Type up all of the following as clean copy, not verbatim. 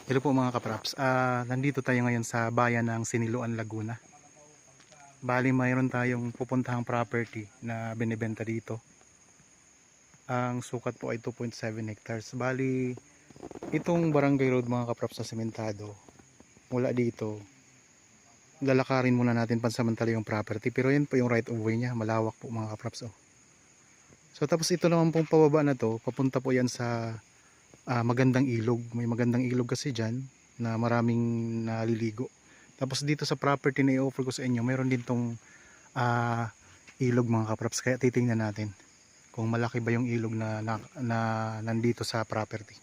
Hello po mga kapraps. Nandito tayo ngayon sa bayan ng Siniloan, Laguna. Bali mayroon tayong pupuntahang property na binibenta dito. Ang sukat po ay 2.7 hectares. Bali itong barangay road mga kapraps sa sementado. Mula dito, lalakarin muna natin pansamantala yung property. Pero yan po yung right of way niya. Malawak po mga kapraps. Oh. So tapos ito naman pong pababa na to, papunta po yan sa magandang ilog. May magandang ilog kasi dyan na maraming naliligo. Tapos dito sa property na i-offer ko sa inyo, mayroon din tong ilog mga kapraps. Kaya titingnan natin kung malaki ba yung ilog na nandito sa property.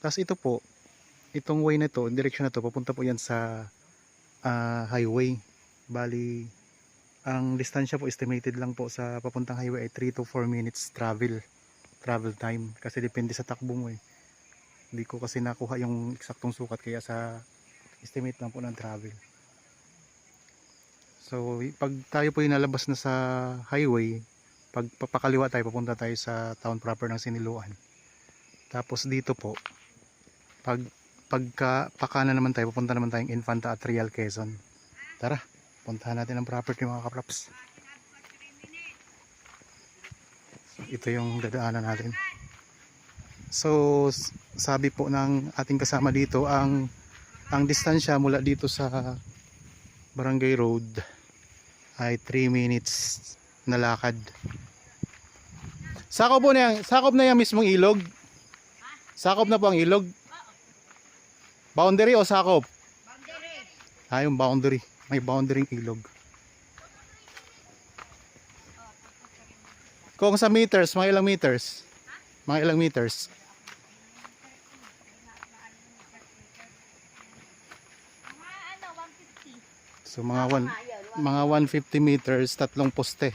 Tapos ito po, itong way na to, direction na to, papunta po yan sa highway. Bali, ang distansya po estimated lang po sa papuntang highway ay 3 to 4 minutes travel time. Kasi depende sa takbo mo eh. Hindi ko kasi nakuha yung eksaktong sukat kaya sa estimate lang po ng travel. So pag tayo po inalabas na sa highway, pag papakaliwa tayo, papunta tayo sa town proper ng Siniloan. Tapos dito po, pagka pakanan naman tayo, papunta naman tayong Infanta at Real Quezon. Tara, puntahan natin ang property mga kapraps. So, ito yung dadaanan natin. So sabi po ng ating kasama dito, ang distansya mula dito sa Barangay Road ay 3 minutes na lakad. Sakop na yung mismong ilog. Sakop na po ang ilog. Boundary o sakop? Boundary. Yung boundary. May boundary ilog. Kung sa meters, mga ilang meters? Mga ilang meters? So mga 150 meters, tatlong poste.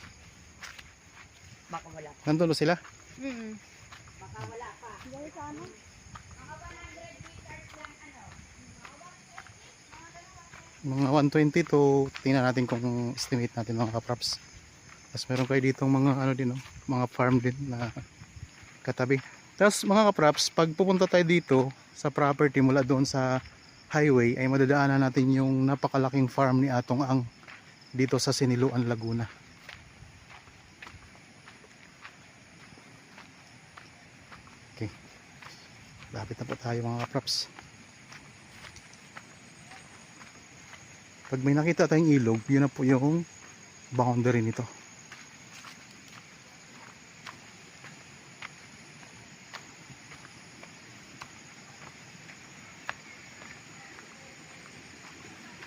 Baka wala pa. Nandun ba sila? Baka wala pa. Dahil sa ano? Mga 120 to, tingnan natin kung estimate natin mga kapraps. Tapos meron kayo ditong mga ano din, no? Mga farm din na katabi. Tapos mga kapraps, pag pupunta tayo dito sa property mula doon sa highway, ay madadaanan natin yung napakalaking farm ni Atong Ang dito sa Siniloan, Laguna. Okay, lapit na po tayo mga kapraps. Pag may nakita tayong ilog, yun na po yung boundary nito.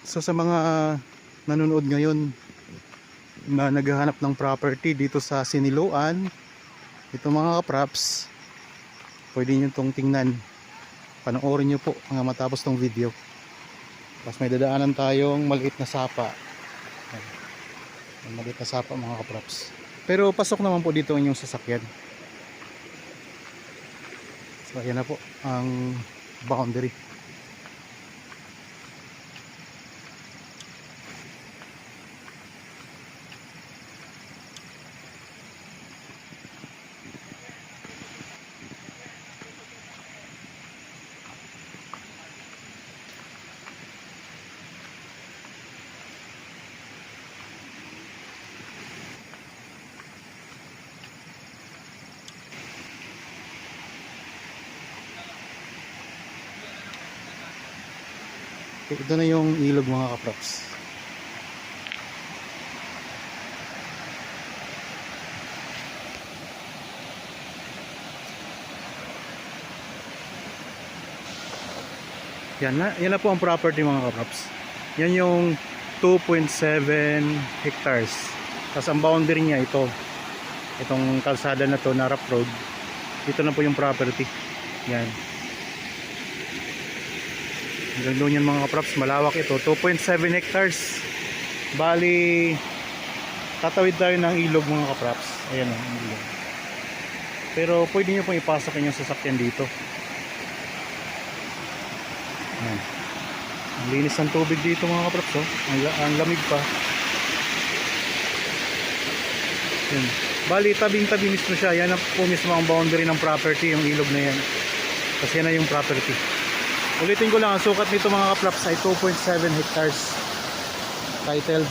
So sa mga nanonood ngayon na naghahanap ng property dito sa Siniloan, ito mga kapraps, pwede nyo itong tingnan. Panoorin nyo po hanggang matapos tong video. Tapos may dadaanan tayong maliit na sapa. Maliit na sapa mga kapraps. Pero pasok naman po dito ang inyong sasakyan. So ayan na po ang boundary. Ito na yung ilog mga kaprops. Yan na po ang property mga kaprops. Yan yung 2.7 hectares. Tapos ang boundary niya ito. Itong kalsada na to, na rough road. Ito na po yung property. Yan. Hanggang doon yan mga kaprops, malawak ito, 2.7 hectares. Bali tatawid tayo ng ilog mga kaprops. Ayan o, ilog. Pero pwede nyo pong ipasok yung sasakyan dito. Ayan. Ang linis ng tubig dito mga kaprops, oh. Ang lamig pa. Ayan. Bali tabing-tabi mismo siya. Yan po mismo ang boundary ng property, yung ilog na yan. Kasi yan na yung property. Ulitin ko lang, ang sukat nito mga kaplaps ay 2.7 hectares. Titled.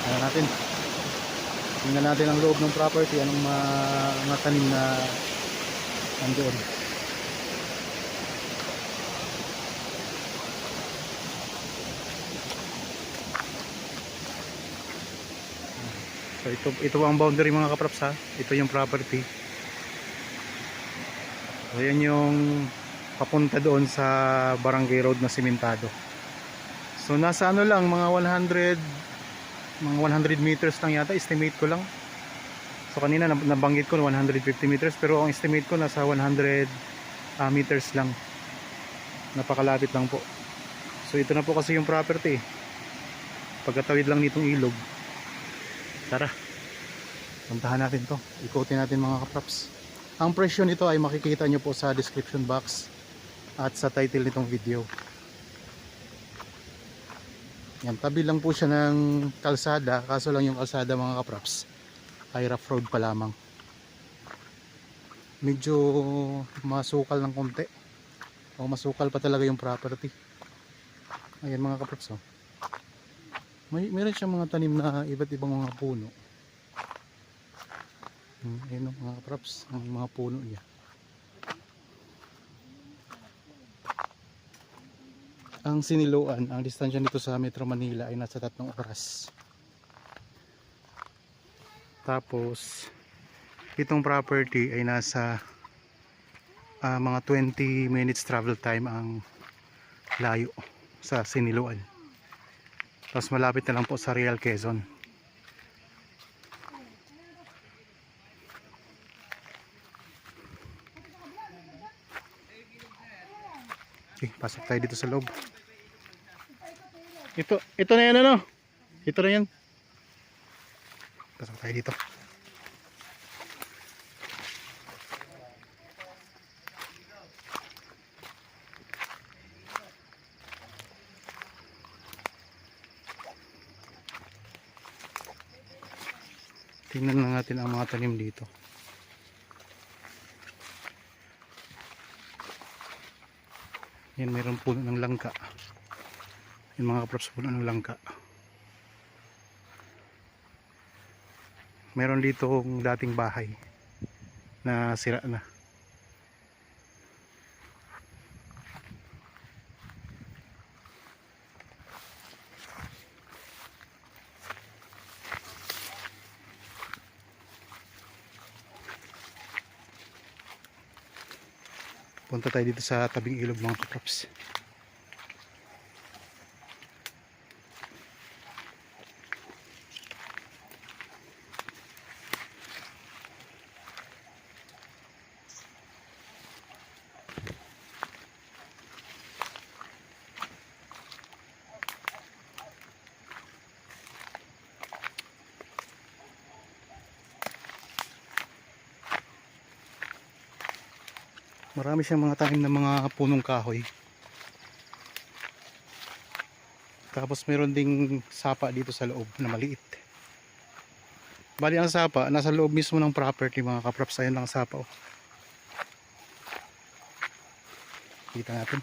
Tingnan natin. Tingnan natin ang loob ng property. Anong mga tanim na nandoon. So ito ang boundary mga kapraps ha. Ito yung property. So yan yung papunta doon sa barangay road na simentado. So nasa ano lang mga 100 meters lang yata, estimate ko lang. So kanina nabanggit ko 150 meters pero ang estimate ko nasa 100 meters lang. Napakalapit lang po. So ito na po kasi yung property. Pagkatawid lang nitong ilog. Tara, puntahan natin to. Ikutin natin mga kapraps. Ang presyo nito ay makikita nyo po sa description box at sa title nitong video. Yan, tabi lang po siya ng kalsada. Kaso lang yung kalsada mga kapraps ay rough road pa lamang. Medyo masukal ng konti. O masukal pa talaga yung property. Ayan mga kapraps oh. Meron siyang mga tanim na iba't ibang mga puno. Ayun mga kapraps, ang mga puno niya. Ang Siniloan, ang distansya nito sa Metro Manila ay nasa 3 oras. Tapos itong property ay nasa mga 20 minutes travel time ang layo sa Siniloan. Tapos malapit na lang po sa Real Quezon. Okay, pasok tayo dito sa loob. Ito na yan ano? Ito na yan. Pasok tayo dito. Tingnan na natin ang mga tanim dito. Yan, mayroon puno ng langka. Yung mga kapraps, puno ng langka. Meron dito dating bahay na sira na. Punta tayo dito sa tabing ilog mga kapraps. Marami siyang mga tanim na mga punong kahoy. Tapos meron ding sapa dito sa loob na maliit. Bali ang sapa nasa loob mismo ng property mga kapraps. Ayan lang ang sapa oh. Kita natin.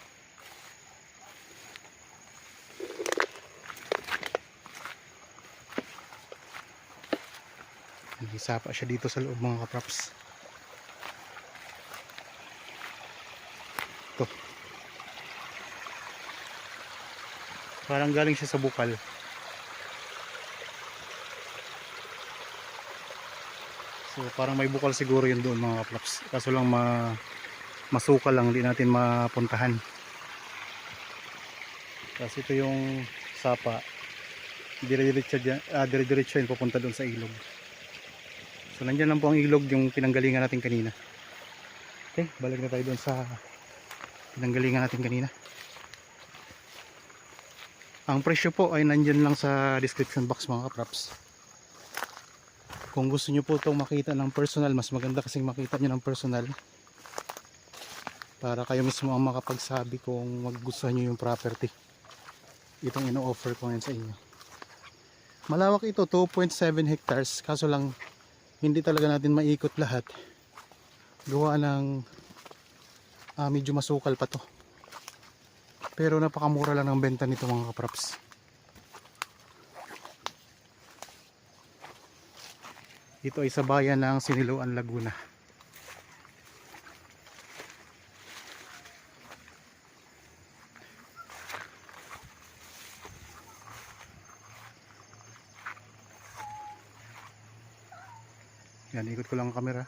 May sapa siya dito sa loob mga kapraps. Ito. Parang galing siya sa bukal. So parang may bukal siguro yun doon mga kapraps. Kaso lang masukal lang, hindi natin mapuntahan. Kasi ito yung sapa. Dire-diretso yun pupunta doon sa ilog. So nandyan lang po ang ilog yung pinanggalingan natin kanina. Okay, balik na tayo doon sa pinanggalingan natin kanina. Ang presyo po ay nandyan lang sa description box mga kapraps. Kung gusto nyo po itong makita ng personal, mas maganda kasing makita nyo ng personal para kayo mismo ang makapagsabi kung magugustuhan nyo yung property. Itong ino-offer ko ngayon sa inyo. Malawak ito, 2.7 hectares, kaso lang hindi talaga natin maikot lahat Gawa ng medyo masukal pa to. Pero napakamura lang ng benta nito mga kapraps. Ito ay sa bayan ng Siniloan, Laguna. Yan, ikot ko lang ang camera.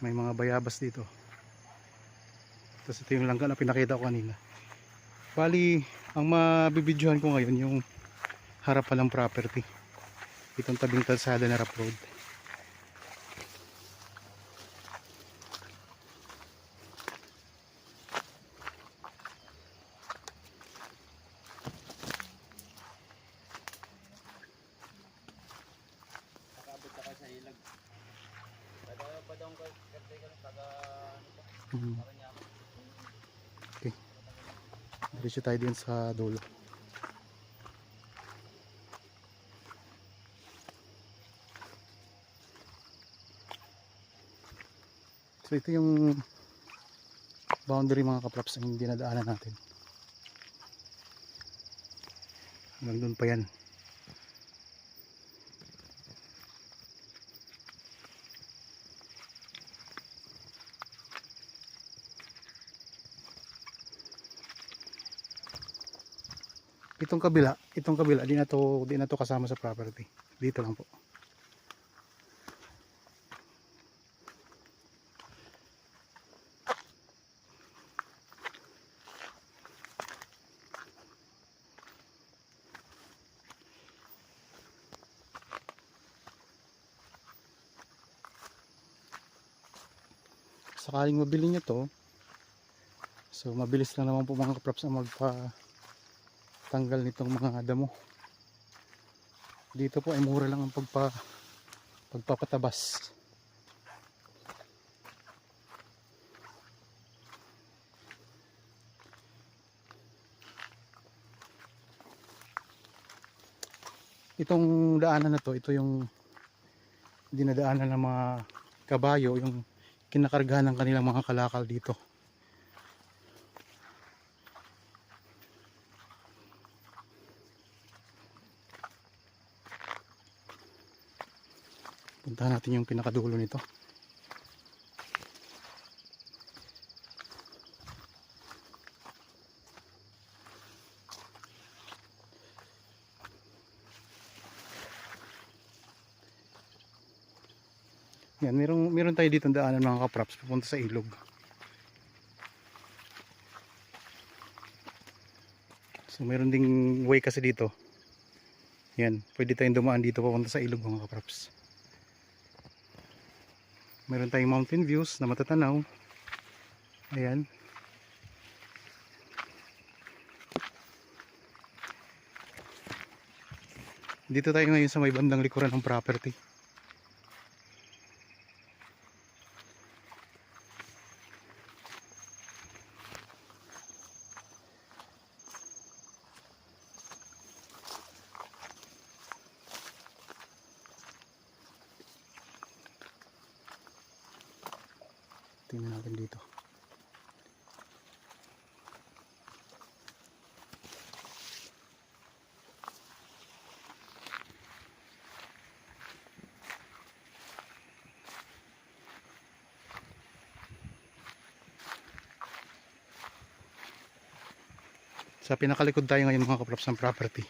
May mga bayabas dito. Tapos ito yung langga na pinakita ko kanina. Bali, ang mabibidyohan ko ngayon yung harapan ng property. Itong tabing kalsada na rough road. Okay. Diretso tayo din sa dulo. So ito yung boundary mga kapraps ang dinadaanan natin. Hanggang doon pa yan. Itong kabila, di na to kasama sa property. Dito lang po. Sakaling mabili niyo to, so mabilis lang naman po mga kapraps ang magpa-tanggal nitong mga damo. Dito po ay mura lang ang pagpapatabas. Itong daanan na to, ito yung dinadaanan ng mga kabayo, yung kinakargahan ng kanilang mga kalakal dito. Puntahan natin yung pinakadulo nito. Yan, meron tayo dito daanan mga kapraps papunta sa ilog. So meron ding way kasi dito. Yan, pwede tayong dumaan dito papunta sa ilog mga kapraps. Meron tayong mountain views na matatanaw. Ayan. Dito tayo ngayon sa may bandang likuran ng property. Tingnan natin dito. Sa pinakalikod tayo ngayon mga kapraps ng property.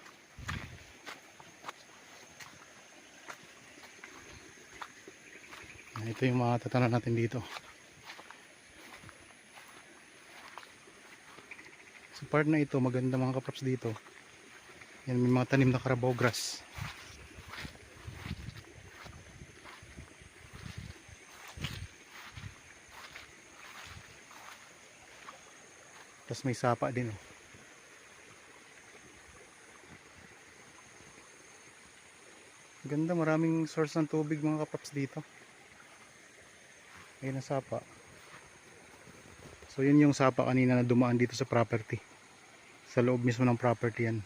Ito yung mga tatanaw natin dito. Sa part na ito maganda mga kapraps dito. Yan, may mga tanim na Carabao grass. Tapos may sapa din eh. Ganda, maraming source ng tubig mga kapraps dito. Ayun ang sapa. So yun yung sapa kanina na dumaan dito sa property. Sa loob mismo ng property yan.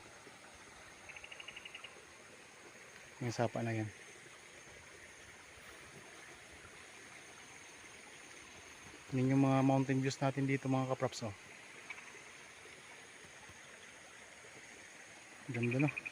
Yung sapa na yan. Yun yung mga mountain views natin dito mga kaprops. Oh. Ganda no.